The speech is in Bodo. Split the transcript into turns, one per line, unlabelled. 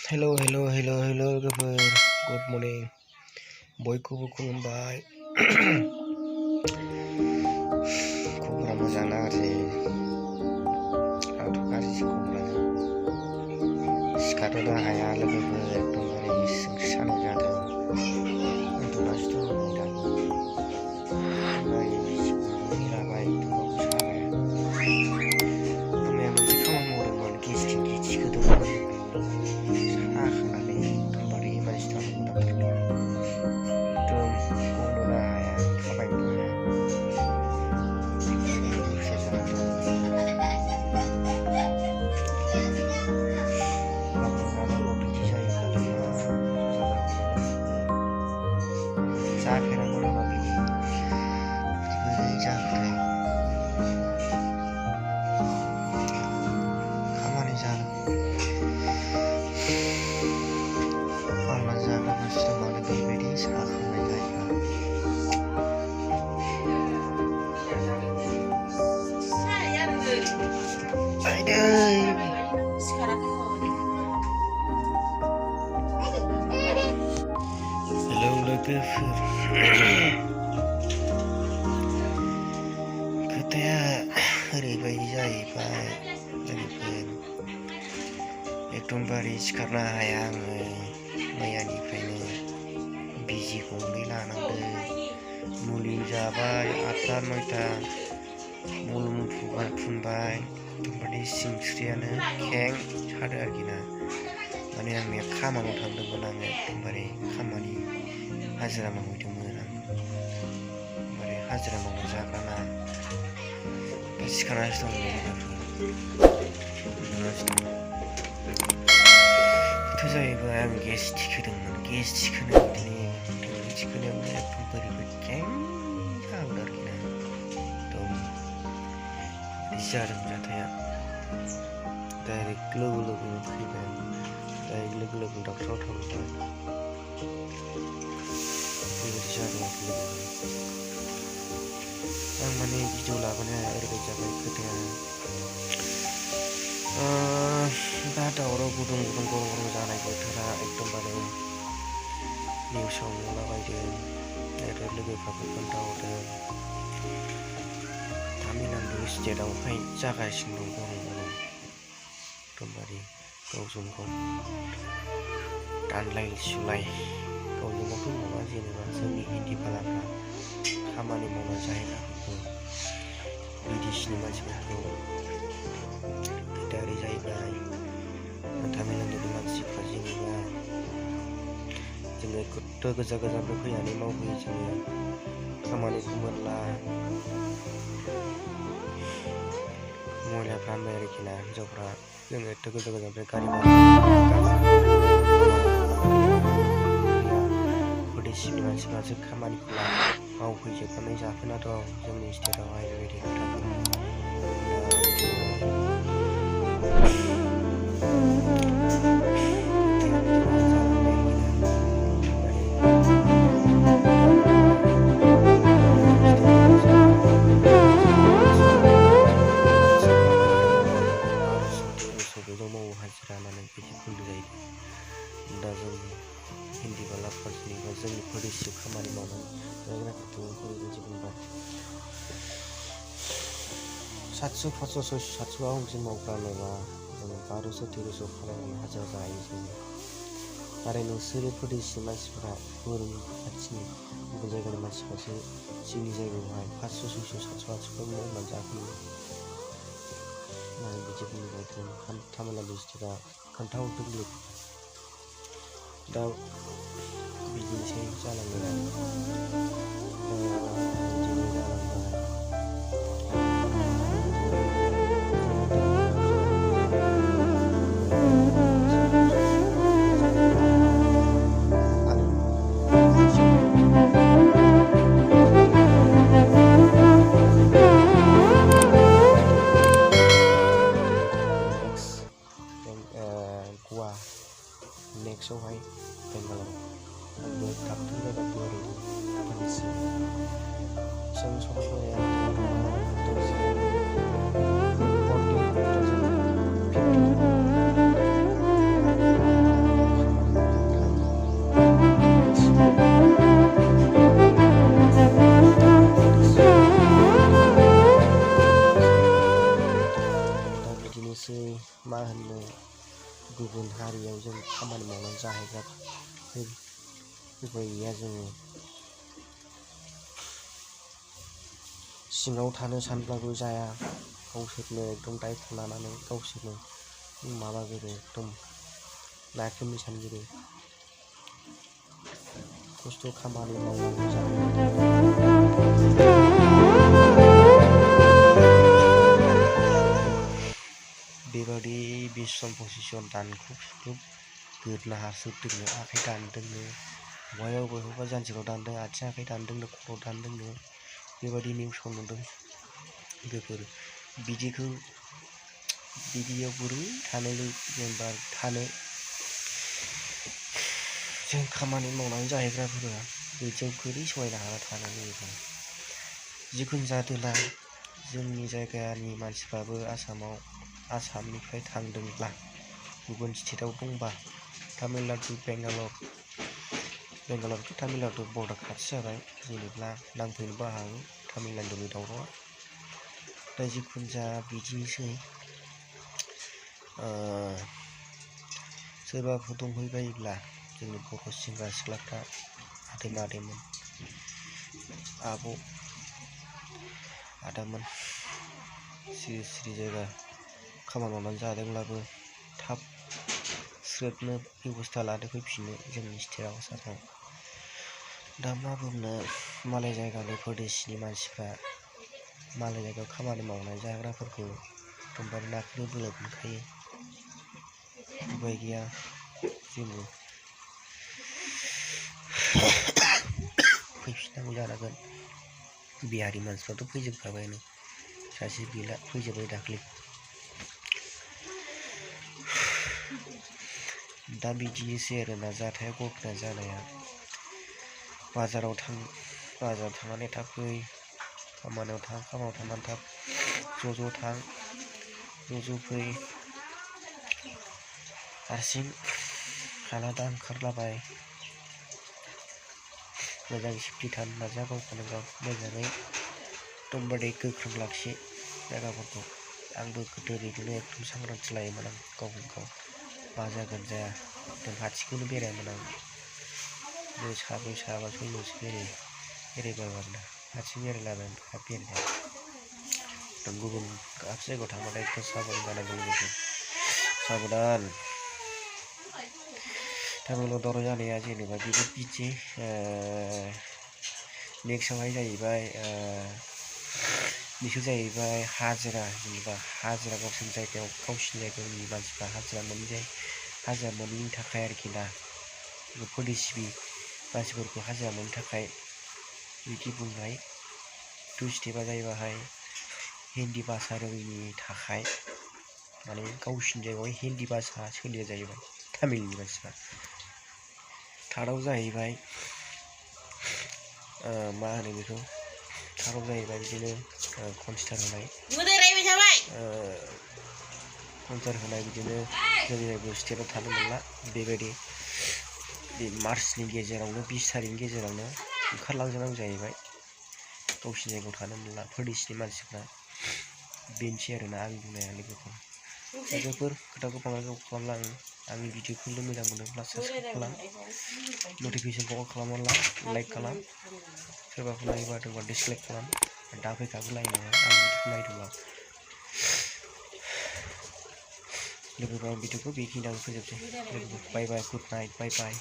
Hello logoफोर गुड मर्निं बयखौबो खुलुमबाय खबरा मोजां ना गाज्रि आंथ' गाज्रिसो खबरानो सिखारनो हाया लोगोफोर एकदमबारे सिंस्रि सानाय जादों उन्दुनासो दं दा ओमफ्राय लाबाय थेवबाबो सागाया मैया मोनसे खामानि मावदोंमोन गेस्टिक होदोंमोन साखानानै एकदमबारे मानसि थांनो मोनाखै एकदम गनोनो हाया थाबायनोबो हाया दसे जाना दं गाबोनाबो बिदि जायोब्लालाय मा जाफेरामोन नामा बिदि बोरै जाखोथाय खामानि जानो मावना जालागासिनो मानो बेबायदि साखांनाय जायोबा हेलौ लोगोफोर खोथाया ओरैबायदि जाहैबाय लोगोफोर एकदमबारे सिखारनो हाया आङो मैयानिफ्रायनो बिजि गंनै लानांदों मुलि जाबाय 8टा 9टा मुलुम फुनबाय एकदमबारे सिंस्रियानो खें सादों आरोखि ना माने आं मैया खामानियाव थांदोंमोन आङो एकदमबारे खामानि हाजिरा मावहैदोंमोन आं एकदमबारे हाजिरा मावना जाग्राना दा सिखारनासो दं उन्दुनासो दं खोथा जाहैबाय आं गेस्टिक होदोंमोन गेस्टिक होनायावनो एकदम बोरैबा खें जाबोदों आरोखि ना एकदम जादों जाथाया डाइरेक्ट लोगोनो फैबाय डाइरेक्ट लोगो डक्टराव थांबाय बेबायदि जादों आरोखि आं माने भिडिअ लाबोनाया ओरैबायदि जाबाय खोथाया दा दावराव गुदुं गरम जानाय बोथोरा एकदमबारे निउसाव नुलाबायदों आरो लोगोफ्राबो खोन्थाहरदों तामिलनाडु स्टेटआवहाय जागासिनो दं गरम एकदमबारे गावजों गाव दानलाय सुलाय गावजों गावथ' नङा जेनेबा जोंनि हिन्दी बालाफ्रा खामानि मावना जाहैग्राफोरखौ बिदेशनि मानसिफोरखौ खोथा ओरै जाहैबाय तामिलनाडुनि मानसिफ्रा जेनेबा जोङो खथ' गोजाननिफ्राय फैनानै मावफैयो जोङो खामानिखौ मोनला महिलाफ्रा होनबाय आरोखि ना हिन्जावफ्रा जोङो एथ' गोजाननिफ्राय गारि बिदेशनि मानसिफ्रासो खामानिखौ मावफैजोबनानै जाफैना दं जोंनि स्टेटआवहाय बेबायदि मावो हाजिरा लानानै बिदि बुंदो जायो दा जों हिन्दी बालाफ्रा जेनेबा जोंनि प्रदेशआव खामानि मावनानै जायग्राफोरखौ ओरैबायदि बुंबाय 700 500 600 700 जों मावग्रा नङा जोङो 1200 1300 खालामनानै हाजिरा जायो जोङो आरो नोंसोरो प्रदेशनि मानसिफ्रा गुबुन खाथिनि गुबुन जायगानि मानसिफ्रासो जोंनि जायगायावहाय 500 600 700 800 मावनानै जाफैयो बिदि बुंबाय तामिलनाडु स्टेटआ खोन्थाहरदों दा बिदिनोसै जालांबाय गवा नेक्स्टआवहाय बेंगालर आंबो थाबथाब जायगा बोरै जों सफैनाया गुबुन हारियाव जों खामानि मावनानै जाहैग्रा बेबायदिया जोङो सिङाव थानो सानब्लाबो जाया गावसोरनो एकदम दायथ' लानानै गावसोरनो माबागोरो एकदम लाखिनो सानगोरो खस्थ' खामानि मावनानै जानांगौ बेबादि बिसम पजिसन दानख्रुब सुख्रुब गोदना हासोदोंनो आखाइ दानदोंनो बहायबा जानजियाव दानदों आथिं आखाइ दानदोंनो खर' दानदोंनो बेबादि निउसाव नुदों बेफोर बिदियाव बोरै थानो जेनेबा थानो जों खामानि मावनानै जाहैग्राफोरा बिदियाव बोरै सहायनो हाना थानो लुबैदों जिखुनु जादोला जोंनि जायगानि मानसिफ्राबो आसामनिफ्राय थांदोंब्ला गुबुन स्टेटआव दंबा तामिलनाडु बेंगालरथ' तामिलनाडु बर्डार खाथि जाबाय जेनेब्ला नांफैनोबो हागौ तामिलनाडुनि दावरावआ दा जिखुनु जा बिदिनोसै सोरबाफोर दंहैबायोब्ला जोंनि बर' सेंग्रा सिख्लाफ्रा आदैमोन आदामोन सिरि जायगा खामानि मावनानै जादोंब्लाबो थाब स्रोदनो बेब'स्था लादो फैफिननो जोंनि स्टेटआव आसामाव दा मा बुंनो मालाय जायगानि परदेशनि मानसिफ्रा मालाय जायगायाव खामानि मावनाय जाग्राफोरखौ एकदमबारे नाख्रेबनो बोलो मोनखायो उपाय गैया जोङो फैफिननांगौ जानांगोन बिहारि मानसिफ्राथ' फैजोबखाबायानो सासे गैला फैजोब्बाय दाख्लै दा बिदिनोसै आरोना जाथाया घटना जानाया बाजाराव थांनानै थाब फै खामानियाव थांनानै थाब ज' थां ज' फै हारसिं हालादा ओंखारलाबाय मोजां सेफटि थानो नाजा गावखौनो गाव मोजाङै एकदमबारे गोख्रों लाखि जायगाफोरखौ आंबो गोदो बिदिनो एकदम सांग्रांथि लायोमोन आं गावखौनो गाव मा जागोन जाया एकदम खाथिखौनो बेरायामोन आं साब्रै साबा सयजनसो बेरायबाय आरोना हारसिं बेरायलाबाय बेरायनाया एकदम गुबुन दाबसे जायगायाव थांबाथाय एकदम साबधान जानांगौ लोगोफोर साबधान तामिलाव दावराव जानाया जेनेबा बेबो बिदि नेक्स्टआवहाय जाहैबाय बिसोर जाहैबाय हाजिरा जेनेबा हाजिरा गावसिनि जायगायावनि मानसिफ्रा हाजिरा मोनैनि थाखाय आरोखि ना परदेशि मानसिफोरखौ हाजिरा मोननो थाखाय बिदि बुंनाय टु स्टेपआ जाहैबाय हिन्दी भाषा रोङैनि थाखाय माने गावसिनि जायगायावहाय हिन्दी भाषा सोलिया जाहैबाय तामिलनि मानसिफ्रा थार्डआव जाहैबाय मा होनो बेखौ थार्डआव जाहैबाय बिदिनो कनसिडार होनाय बिदिनो जोंनि जायगायाव स्टेटआव थानो मोनला बेबायदि मार्चनि गेजेरावनो 20 तारिखनि गेजेरावनो ओंखारलांजोबनांगौ जाहैबाय गावसिनि जायगायाव थानो मोनला परदेशनि मानसिफ्रा बेनोसै आरोना आं बुंनाया लोगोफोर खोथाखौ बांद्राय खालामला आंनि भिडिअखौल' मोजां मोनोब्ला साबस्क्राइब खालाम नटिफिकेसनखौ अन खालामना ला लाइक खालाम सोरबाफोर नायोबा दंबा डिसलाइक खालाम दा फैखाबो लायो नङा आं भिडिअखौ नायदोंब्ला लोगोफोर आं भिडिअखौ बेखिनियावनो फोजोबसै लोगोफोर बाय बाय गुड नाइट बाय बाय